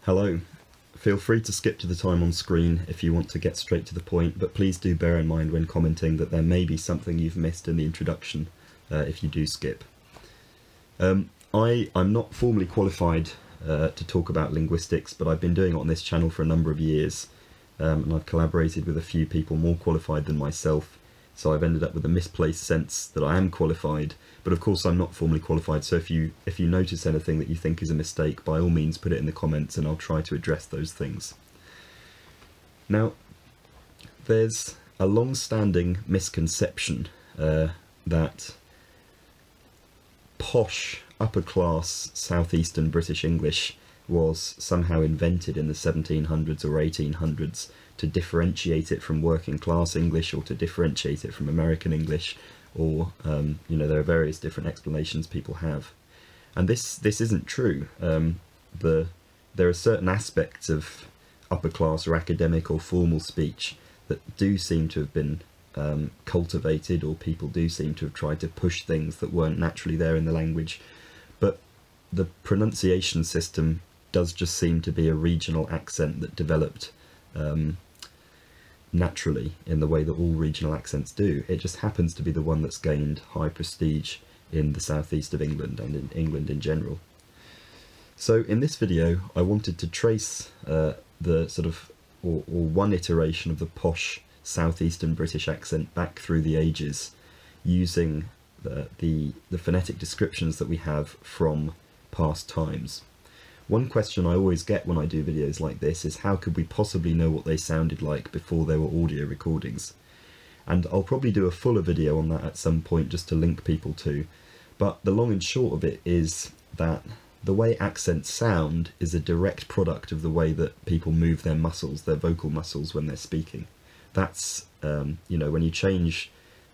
Hello. Feel free to skip to the time on screen if you want to get straight to the point, but please do bear in mind when commenting that there may be something you've missed in the introduction if you do skip. I'm not formally qualified to talk about linguistics, but I've been doing it on this channel for a number of years, and I've collaborated with a few people more qualified than myself, so I've ended up with a misplaced sense that I am qualified, but of course I'm not formally qualified, so if you notice anything that you think is a mistake, by all means put it in the comments and I'll try to address those things. Now, there's a long-standing misconception that posh, upper-class, southeastern British English was somehow invented in the 1700s or 1800s to differentiate it from working class English or to differentiate it from American English, or there are various different explanations people have, and this isn't true. There are certain aspects of upper class or academic or formal speech that do seem to have been cultivated, or people do seem to have tried to push things that weren't naturally there in the language, but the pronunciation system does just seem to be a regional accent that developed naturally in the way that all regional accents do. It just happens to be the one that's gained high prestige in the southeast of England and in England in general. So in this video I wanted to trace the sort of or one iteration of the posh southeastern British accent back through the ages, using the phonetic descriptions that we have from past times. One question I always get when I do videos like this is how could we possibly know what they sounded like before there were audio recordings? And I'll probably do a fuller video on that at some point just to link people to, but the long and short of it is that the way accents sound is a direct product of the way that people move their muscles, their vocal muscles, when they're speaking. That's, when you change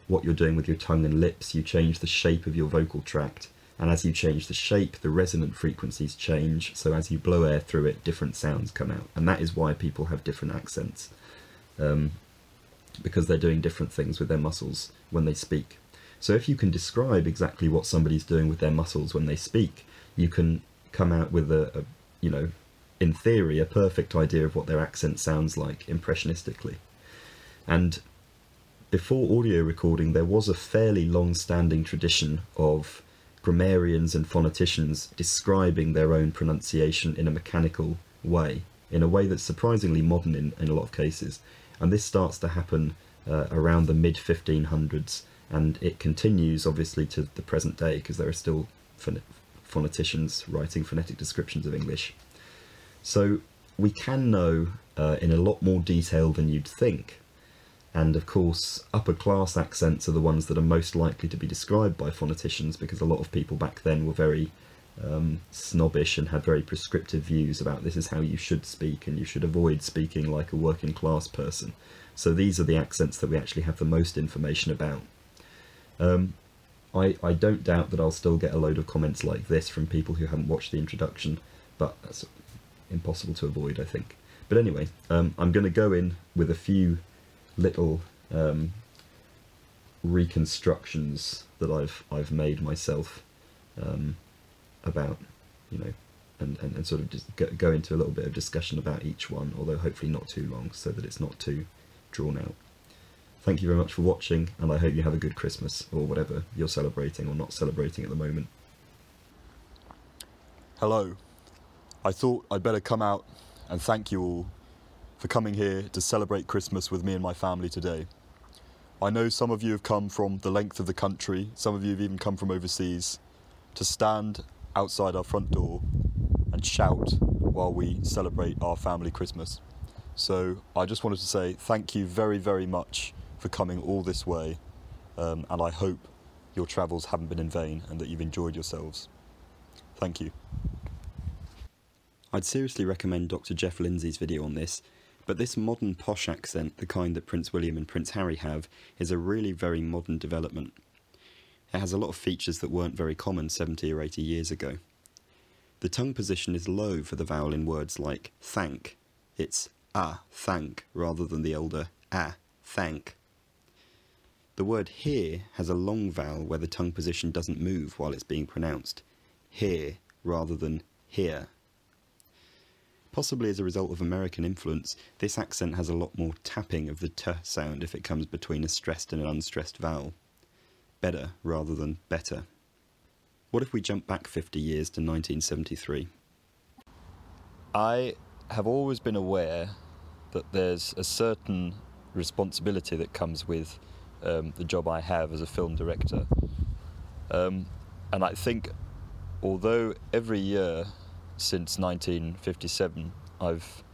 what you're doing with your tongue and lips, you change the shape of your vocal tract. And as you change the shape, the resonant frequencies change, so as you blow air through it, different sounds come out. And that is why people have different accents, because they're doing different things with their muscles when they speak. So if you can describe exactly what somebody's doing with their muscles when they speak, you can come out with in theory, a perfect idea of what their accent sounds like impressionistically. And before audio recording, there was a fairly long-standing tradition of grammarians and phoneticians describing their own pronunciation in a mechanical way, in a way that's surprisingly modern in a lot of cases. And this starts to happen around the mid-1500s, and it continues obviously to the present day, because there are still phoneticians writing phonetic descriptions of English. So we can know in a lot more detail than you'd think. And of course, upper class accents are the ones that are most likely to be described by phoneticians, because a lot of people back then were very snobbish and had very prescriptive views about this is how you should speak, and you should avoid speaking like a working class person. So these are the accents that we actually have the most information about. I don't doubt that I'll still get a load of comments like this from people who haven't watched the introduction, but that's impossible to avoid, I think. But anyway, I'm going to go in with a few little reconstructions that I've made myself about, and sort of just go into a little bit of discussion about each one, although hopefully not too long, so that it's not too drawn out. Thank you very much for watching, and I hope you have a good Christmas, or whatever you're celebrating or not celebrating at the moment. Hello. I thought I'd better come out and thank you all for coming here to celebrate Christmas with me and my family today. I know some of you have come from the length of the country, some of you have even come from overseas, to stand outside our front door and shout while we celebrate our family Christmas. So I just wanted to say thank you very, very much for coming all this way, and I hope your travels haven't been in vain and that you've enjoyed yourselves. Thank you. I'd seriously recommend Dr. Jeff Lindsay's video on this, but this modern posh accent, the kind that Prince William and Prince Harry have, is a really very modern development. It has a lot of features that weren't very common 70 or 80 years ago. The tongue position is low for the vowel in words like thank. It's thank, rather than the older thank. The word here has a long vowel where the tongue position doesn't move while it's being pronounced. Here, rather than here. Possibly as a result of American influence, this accent has a lot more tapping of the t sound if it comes between a stressed and an unstressed vowel. Better rather than better. What if we jump back 50 years to 1973? I have always been aware that there's a certain responsibility that comes with the job I have as a film director. And I think, although every year since 1957 I've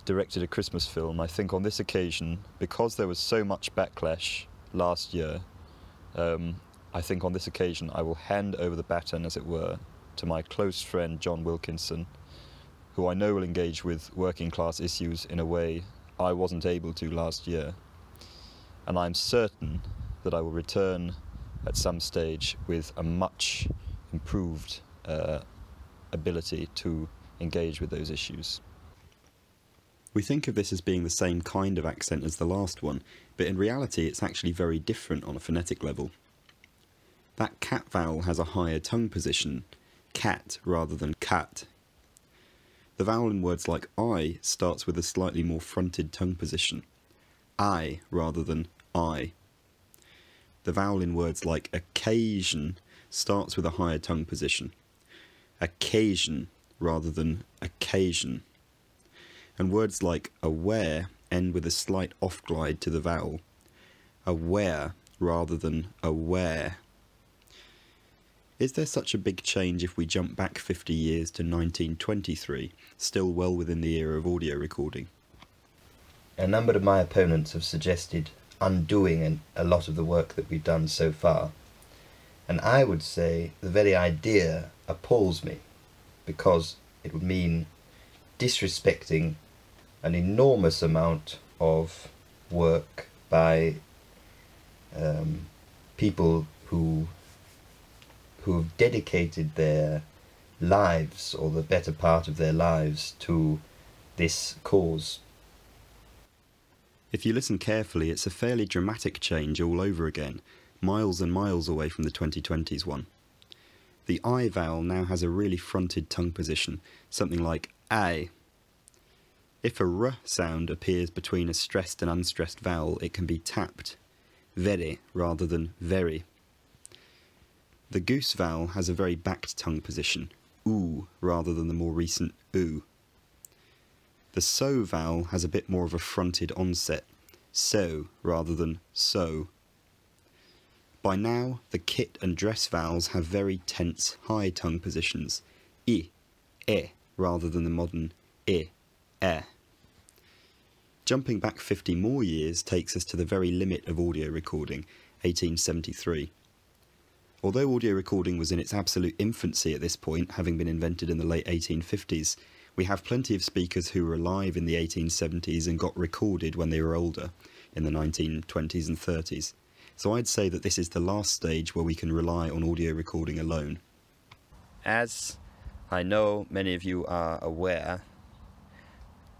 directed a Christmas film, I think on this occasion, because there was so much backlash last year, I think on this occasion I will hand over the baton, as it were, to my close friend John Wilkinson, who I know will engage with working class issues in a way I wasn't able to last year. And I'm certain that I will return at some stage with a much improved ability to engage with those issues. We think of this as being the same kind of accent as the last one, but in reality it's actually very different on a phonetic level. That cat vowel has a higher tongue position, cat rather than cat. The vowel in words like I starts with a slightly more fronted tongue position, I rather than I. The vowel in words like occasion starts with a higher tongue position, occasion rather than occasion. And words like aware end with a slight off-glide to the vowel, aware rather than aware. Is there such a big change if we jump back 50 years to 1923, still well within the era of audio recording? A number of my opponents have suggested undoing a lot of the work that we've done so far, and I would say the very idea appalls me, because it would mean disrespecting an enormous amount of work by people who have dedicated their lives, or the better part of their lives, to this cause. If you listen carefully, it's a fairly dramatic change all over again, miles and miles away from the 2020s one. The I vowel now has a really fronted tongue position, something like I. If a r sound appears between a stressed and unstressed vowel, it can be tapped, very rather than very. The goose vowel has a very backed tongue position, oo rather than the more recent oo. The so vowel has a bit more of a fronted onset, so rather than so. By now, the kit and dress vowels have very tense high tongue positions, I, e, rather than the modern I, e. Jumping back 50 more years takes us to the very limit of audio recording, 1873. Although audio recording was in its absolute infancy at this point, having been invented in the late 1850s, we have plenty of speakers who were alive in the 1870s and got recorded when they were older, in the 1920s and 30s. So I'd say that this is the last stage where we can rely on audio recording alone. As I know many of you are aware,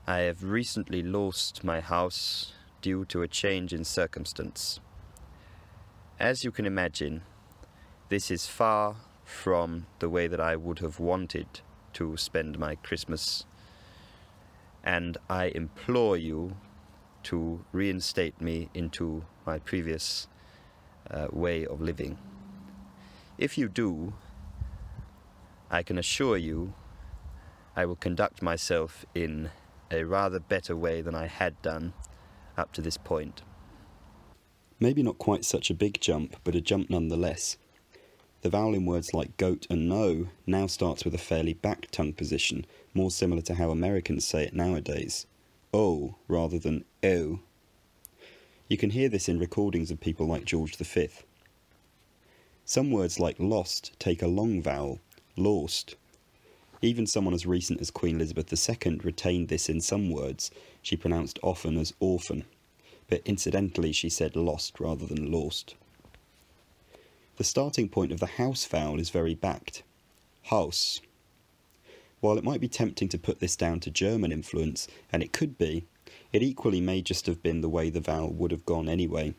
I have recently lost my house due to a change in circumstance. As you can imagine, this is far from the way that I would have wanted to spend my Christmas, and I implore you to reinstate me into my previous way of living. If you do, I can assure you I will conduct myself in a rather better way than I had done up to this point. Maybe not quite such a big jump, but a jump nonetheless. The vowel in words like goat and no now starts with a fairly back tongue position, more similar to how Americans say it nowadays. O rather than O. You can hear this in recordings of people like George V. Some words like lost take a long vowel, lost. Even someone as recent as Queen Elizabeth II retained this in some words. She pronounced often as orphan, but incidentally she said lost rather than lost. The starting point of the house vowel is very backed, Haus. While it might be tempting to put this down to German influence, and it could be, it equally may just have been the way the vowel would have gone anyway.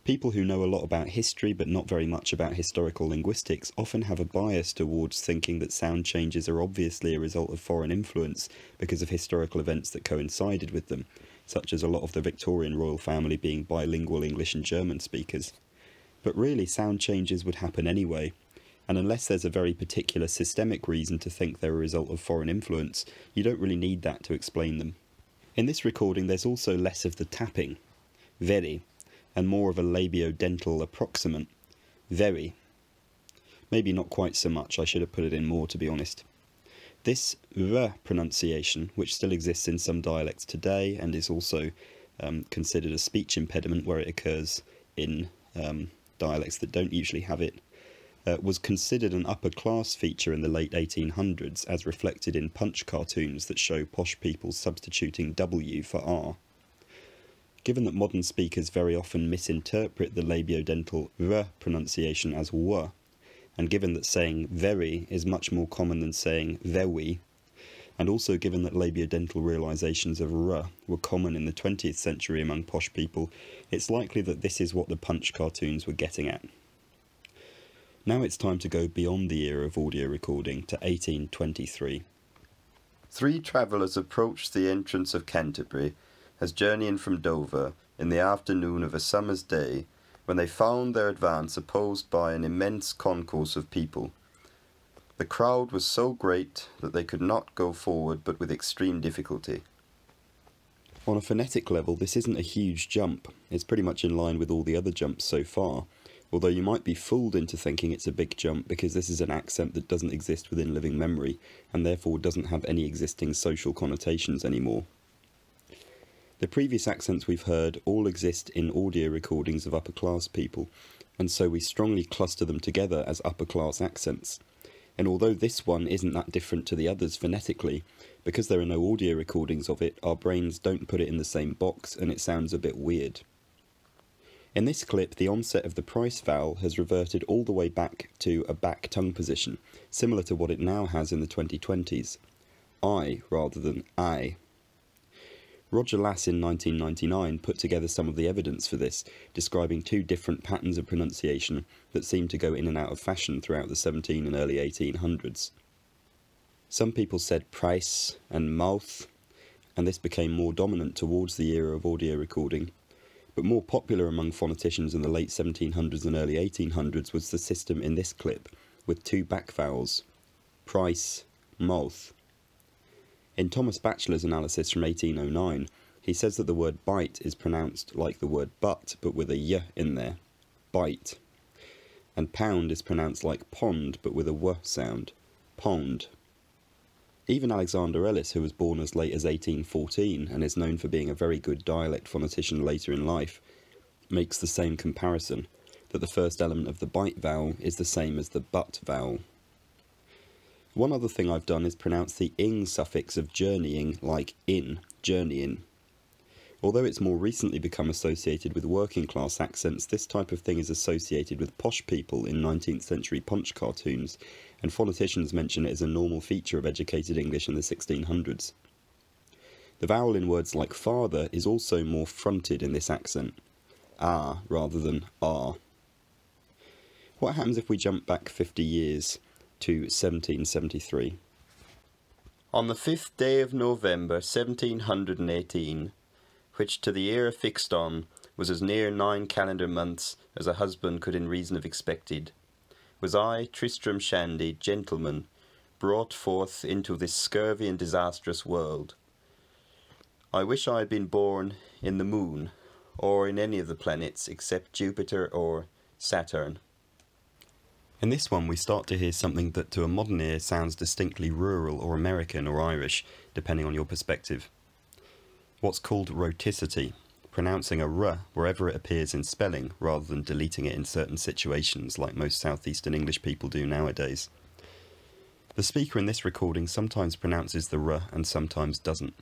People who know a lot about history but not very much about historical linguistics often have a bias towards thinking that sound changes are obviously a result of foreign influence because of historical events that coincided with them, such as a lot of the Victorian royal family being bilingual English and German speakers. But really, sound changes would happen anyway, and unless there's a very particular systemic reason to think they're a result of foreign influence, you don't really need that to explain them. In this recording there's also less of the tapping, very, and more of a labiodental approximant, very. Maybe not quite so much, I should have put it in more to be honest. This r pronunciation, which still exists in some dialects today and is also considered a speech impediment where it occurs in dialects that don't usually have it, was considered an upper class feature in the late 1800s as reflected in Punch cartoons that show posh people substituting W for R. Given that modern speakers very often misinterpret the labiodental r pronunciation as w, and given that saying very is much more common than saying very, and also given that labiodental realizations of r were common in the 20th century among posh people, it's likely that this is what the Punch cartoons were getting at. Now it's time to go beyond the era of audio recording to 1823. 3 travellers approached the entrance of Canterbury as journeying from Dover in the afternoon of a summer's day, when they found their advance opposed by an immense concourse of people. The crowd was so great that they could not go forward but with extreme difficulty. On a phonetic level, this isn't a huge jump. It's pretty much in line with all the other jumps so far, although you might be fooled into thinking it's a big jump because this is an accent that doesn't exist within living memory, and therefore doesn't have any existing social connotations anymore. The previous accents we've heard all exist in audio recordings of upper class people, and so we strongly cluster them together as upper class accents. And although this one isn't that different to the others phonetically, because there are no audio recordings of it, our brains don't put it in the same box and it sounds a bit weird. In this clip, the onset of the price vowel has reverted all the way back to a back tongue position, similar to what it now has in the 2020s. I rather than I. Roger Lass in 1999 put together some of the evidence for this, describing 2 different patterns of pronunciation that seemed to go in and out of fashion throughout the 17 and early 1800s. Some people said price and mouth, and this became more dominant towards the era of audio recording. But more popular among phoneticians in the late 1700s and early 1800s was the system in this clip, with 2 back vowels, price, mouth. In Thomas Batchelor's analysis from 1809, he says that the word bite is pronounced like the word but with a y in there, bite. And pound is pronounced like pond, but with a w sound, pond. Even Alexander Ellis, who was born as late as 1814 and is known for being a very good dialect phonetician later in life, makes the same comparison, that the first element of the bite vowel is the same as the but vowel. One other thing I've done is pronounce the ing suffix of journeying like in, journeying. Although it's more recently become associated with working class accents, this type of thing is associated with posh people in 19th century Punch cartoons, and phoneticians mention it as a normal feature of educated English in the 1600s. The vowel in words like father is also more fronted in this accent, ah rather than ah. What happens if we jump back 50 years to 1773? On the 5th day of November 1718, which to the era fixed on was as near 9 calendar months as a husband could in reason have expected, was I, Tristram Shandy, gentleman, brought forth into this scurvy and disastrous world. I wish I had been born in the moon, or in any of the planets except Jupiter or Saturn. In this one we start to hear something that to a modern ear sounds distinctly rural or American or Irish, depending on your perspective. What's called rhoticity, pronouncing a r wherever it appears in spelling rather than deleting it in certain situations like most southeastern English people do nowadays. The speaker in this recording sometimes pronounces the r and sometimes doesn't.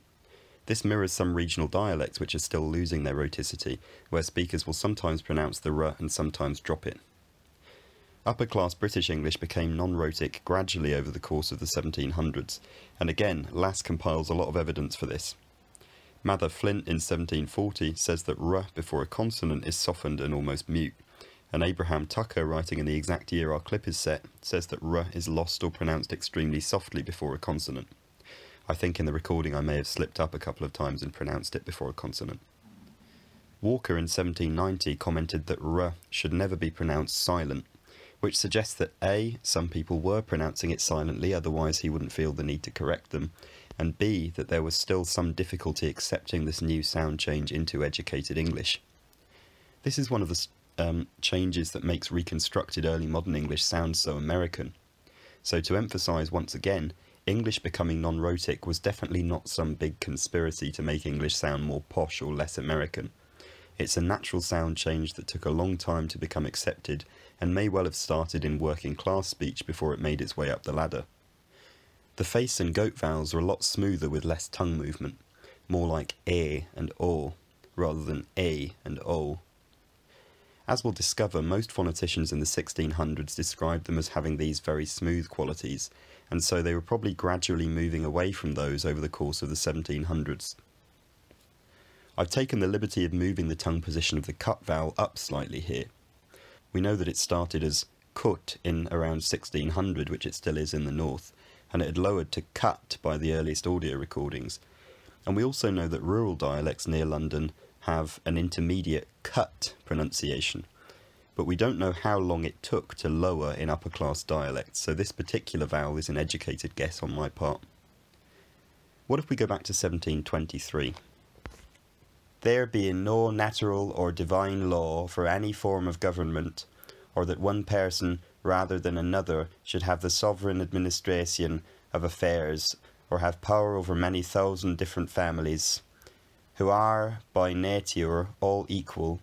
This mirrors some regional dialects which are still losing their rhoticity, where speakers will sometimes pronounce the r and sometimes drop it. Upper-class British English became non-rhotic gradually over the course of the 1700s, and again, Lass compiles a lot of evidence for this. Mather Flint in 1740 says that r before a consonant is softened and almost mute, and Abraham Tucker, writing in the exact year our clip is set, says that r is lost or pronounced extremely softly before a consonant. I think in the recording I may have slipped up a couple of times and pronounced it before a consonant. Walker in 1790 commented that r should never be pronounced silent, which suggests that A, some people were pronouncing it silently, otherwise he wouldn't feel the need to correct them, and B, that there was still some difficulty accepting this new sound change into educated English. This is one of the changes that makes reconstructed early modern English sound so American. So to emphasise once again, English becoming non-rhotic was definitely not some big conspiracy to make English sound more posh or less American. It's a natural sound change that took a long time to become accepted and may well have started in working class speech before it made its way up the ladder. The face and goat vowels are a lot smoother with less tongue movement, more like e and o, rather than a and o. As we'll discover, most phoneticians in the 1600s described them as having these very smooth qualities, and so they were probably gradually moving away from those over the course of the 1700s. I've taken the liberty of moving the tongue position of the cut vowel up slightly here. We know that it started as kut in around 1600, which it still is in the north, and it had lowered to cut by the earliest audio recordings. And we also know that rural dialects near London have an intermediate cut pronunciation, but we don't know how long it took to lower in upper class dialects, so this particular vowel is an educated guess on my part. What if we go back to 1723? There being no natural or divine law for any form of government, or that one person rather than another should have the sovereign administration of affairs, or have power over many thousand different families, who are by nature all equal,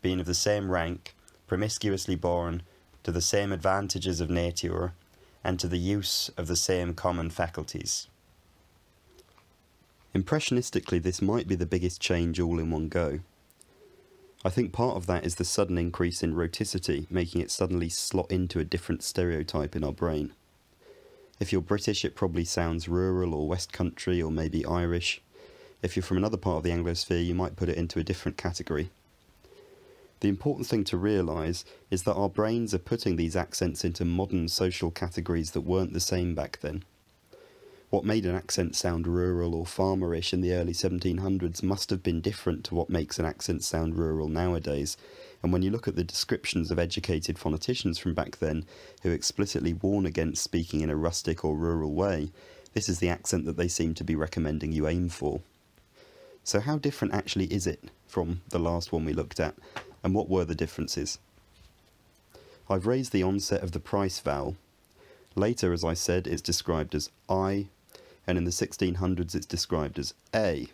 being of the same rank, promiscuously born, to the same advantages of nature, and to the use of the same common faculties. Impressionistically, this might be the biggest change all in one go. I think part of that is the sudden increase in rhoticity, making it suddenly slot into a different stereotype in our brain. If you're British, it probably sounds rural or West Country or maybe Irish. If you're from another part of the Anglosphere, you might put it into a different category. The important thing to realise is that our brains are putting these accents into modern social categories that weren't the same back then. What made an accent sound rural or farmerish in the early 1700s must have been different to what makes an accent sound rural nowadays, and when you look at the descriptions of educated phoneticians from back then who explicitly warn against speaking in a rustic or rural way, this is the accent that they seem to be recommending you aim for. So how different actually is it from the last one we looked at, and what were the differences? I've raised the onset of the price vowel. Later, as I said, it's described as I, and in the 1600s it's described as A,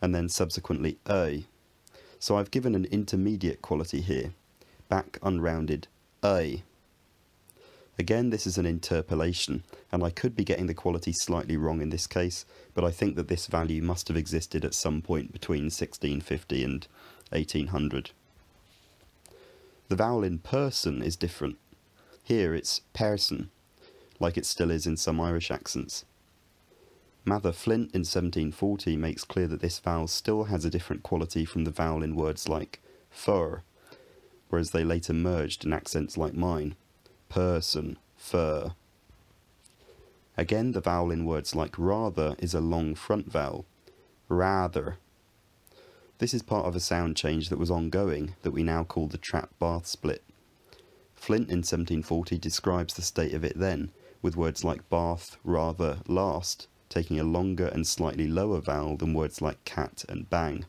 and then subsequently A. So I've given an intermediate quality here, back unrounded A. Again, this is an interpolation, and I could be getting the quality slightly wrong in this case, but I think that this value must have existed at some point between 1650 and 1800. The vowel in person is different. Here it's person, like it still is in some Irish accents. Mather Flint in 1740 makes clear that this vowel still has a different quality from the vowel in words like fur, whereas they later merged in accents like mine. Person, fur. Again, the vowel in words like rather is a long front vowel, rather. This is part of a sound change that was ongoing that we now call the trap-bath split. Flint in 1740 describes the state of it then, with words like bath, rather, last, taking a longer and slightly lower vowel than words like cat and bang.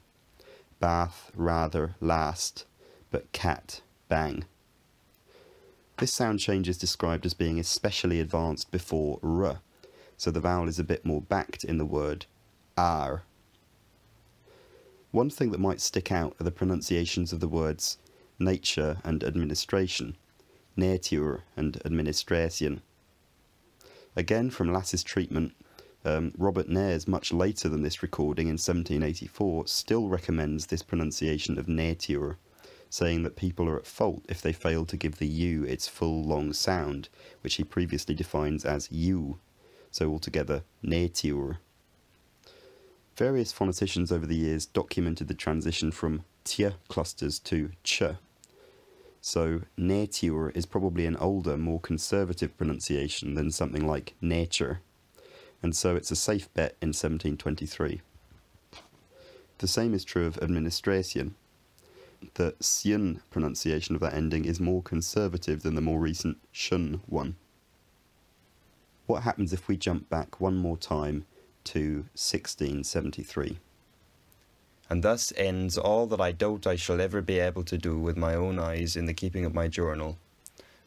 Bath, rather, last, but cat, bang. This sound change is described as being especially advanced before r, so the vowel is a bit more backed in the word ar. One thing that might stick out are the pronunciations of the words nature and administration, nature and administration. Again, from Lass's treatment, Robert Nares, much later than this recording in 1784, still recommends this pronunciation of nature, saying that people are at fault if they fail to give the U its full long sound, which he previously defines as U, so altogether nature. Various phoneticians over the years documented the transition from tia clusters to ch. So nature is probably an older, more conservative pronunciation than something like nature, and so it's a safe bet in 1723. The same is true of administration. The syn pronunciation of that ending is more conservative than the more recent shun one. What happens if we jump back one more time to 1673? And thus ends all that I doubt I shall ever be able to do with my own eyes in the keeping of my journal,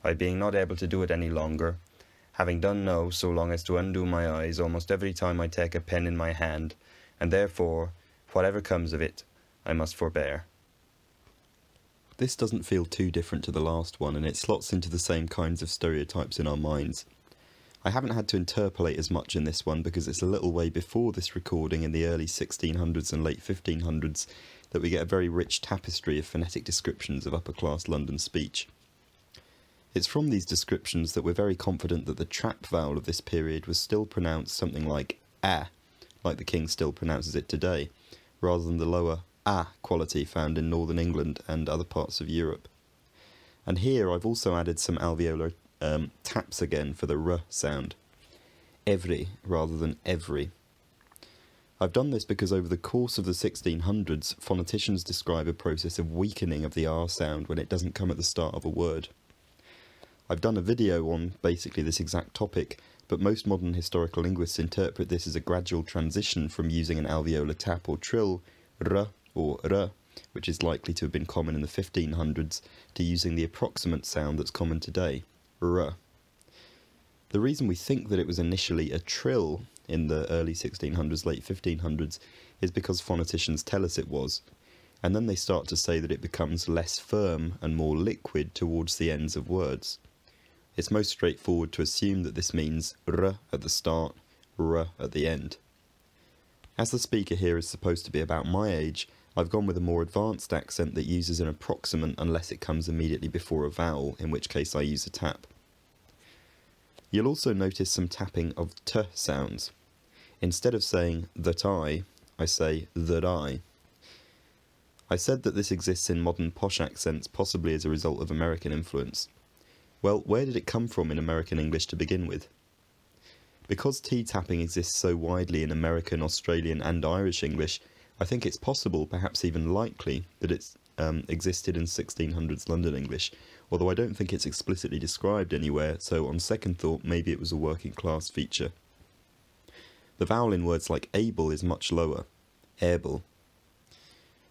I being not able to do it any longer, having done now so long as to undo my eyes almost every time I take a pen in my hand, and therefore, whatever comes of it, I must forbear. This doesn't feel too different to the last one, and it slots into the same kinds of stereotypes in our minds. I haven't had to interpolate as much in this one because it's a little way before this recording in the early 1600s and late 1500s that we get a very rich tapestry of phonetic descriptions of upper-class London speech. It's from these descriptions that we're very confident that the trap vowel of this period was still pronounced something like a, like the king still pronounces it today, rather than the lower a quality found in northern England and other parts of Europe. And here I've also added some alveolar taps again for the r sound. Every rather than every. I've done this because over the course of the 1600s, phoneticians describe a process of weakening of the r sound when it doesn't come at the start of a word. I've done a video on basically this exact topic, but most modern historical linguists interpret this as a gradual transition from using an alveolar tap or trill, r or r, which is likely to have been common in the 1500s, to using the approximate sound that's common today, r. The reason we think that it was initially a trill in the early 1600s, late 1500s, is because phoneticians tell us it was, and then they start to say that it becomes less firm and more liquid towards the ends of words. It's most straightforward to assume that this means r at the start, r at the end. As the speaker here is supposed to be about my age, I've gone with a more advanced accent that uses an approximant unless it comes immediately before a vowel, in which case I use a tap. You'll also notice some tapping of t sounds. Instead of saying that I say that I. I said that this exists in modern posh accents, possibly as a result of American influence. Well, where did it come from in American English to begin with? Because T-tapping exists so widely in American, Australian and Irish English, I think it's possible, perhaps even likely, that it's existed in 1600s London English, although I don't think it's explicitly described anywhere, so on second thought maybe it was a working class feature. The vowel in words like able is much lower, able.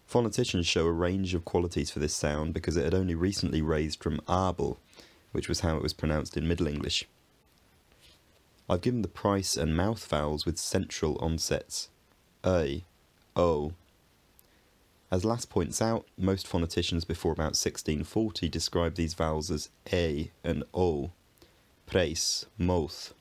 Phoneticians show a range of qualities for this sound because it had only recently raised from able, which was how it was pronounced in Middle English. I've given the price and mouth vowels with central onsets, a, o. As Lass points out, most phoneticians before about 1640 described these vowels as a and o, preis, moth.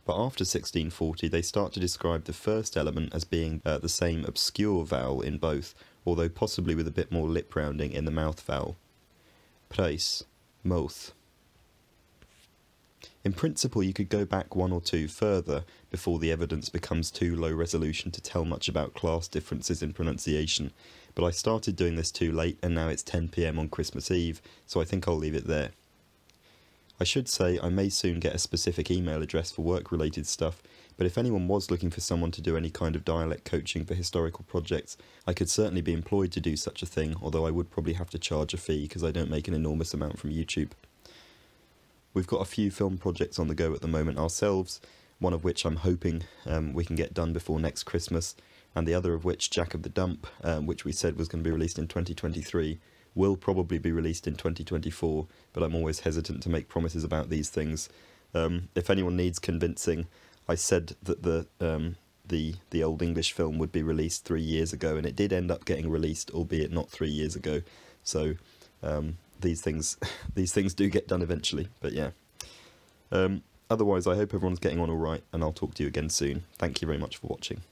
But after 1640 they start to describe the first element as being the same obscure vowel in both, although possibly with a bit more lip rounding in the mouth vowel. Preis, moth. In principle you could go back one or two further before the evidence becomes too low resolution to tell much about class differences in pronunciation, but I started doing this too late and now it's 10 PM on Christmas Eve, so I think I'll leave it there. I should say I may soon get a specific email address for work-related stuff, but if anyone was looking for someone to do any kind of dialect coaching for historical projects, I could certainly be employed to do such a thing, although I would probably have to charge a fee because I don't make an enormous amount from YouTube. We've got a few film projects on the go at the moment ourselves, one of which I'm hoping we can get done before next Christmas, and the other of which, Jack of the Dump, which we said was going to be released in 2023, will probably be released in 2024, but I'm always hesitant to make promises about these things. If anyone needs convincing, I said that the Old English film would be released 3 years ago, and it did end up getting released, albeit not 3 years ago, so these things do get done eventually, but yeah. Otherwise, I hope everyone's getting on alright, and I'll talk to you again soon. Thank you very much for watching.